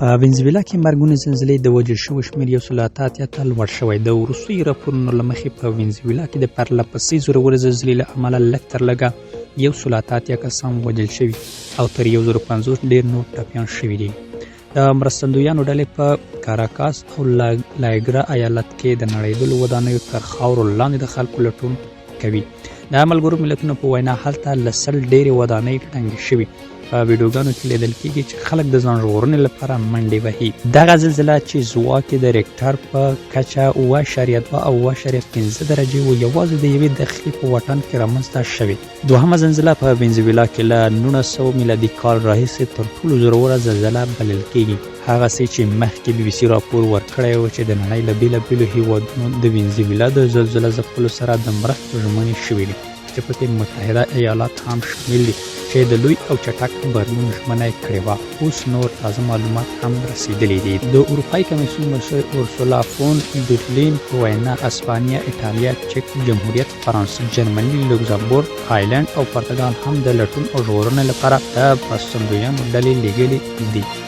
په وینزویلا کې مرګونې زلزلې د وژل شویو شمېر 188 ته لوړ شوی. د وروستیو راپورونو له مخې په وینزویلا کې د پرله پسې زورورې زلزلې له امله لږ تر لږه 188 کسان وژل شوي او تر 1050 ډېر نور ټپیان شوي دي. د مرستندویانو ډلې په کاراکاس او لایګرا ایالت کې د نړېدلو ودانیو تر خاورو لاندې د خلکو لټون کوي. د ملګرو ملتونو په وینا هلته له 100 ډېرې ودانۍ ړنګې شوي. په ویډیوګانو کې لیدل کېږي چې خلک د ځان ژغورنې لپاره منډې وهي. دغه زلزله چې ځواک یې د ریکټر په کچه 7.2 او 7.5 درجې و یوازې د یوې دقیقې په واټن کې رامنځته شوې. دوهمه زلزله په وینزویلا کې له 1900 میلادي کال راهیسې تر ټولو زوروره زلزله بلل کېږي. هغسې چې مخکې BBC راپور ورکړی و چې د نړۍ له بېلابېلو هېوادونو د وینزویلا د زلزله ځپلو سره د مرستو ژمنې شوې دي چې پکې متحده ایالات هم شامل دي چې د لوی او چټک بدلون ژمنه یې کړې وه. اوس نور تازه معلومات هم رسېدلي دي. د اروپایي کمیسیون مشر اورسولا فون در لین په وینا اسپانیا، ایټالیا، چک جمهوریت، فرانسه، جرمني، لوکزامبورګ، تایلند او پرتګال هم د لټون او ژغورنې لپاره د مرستندویانو ډلې لېږلي دي.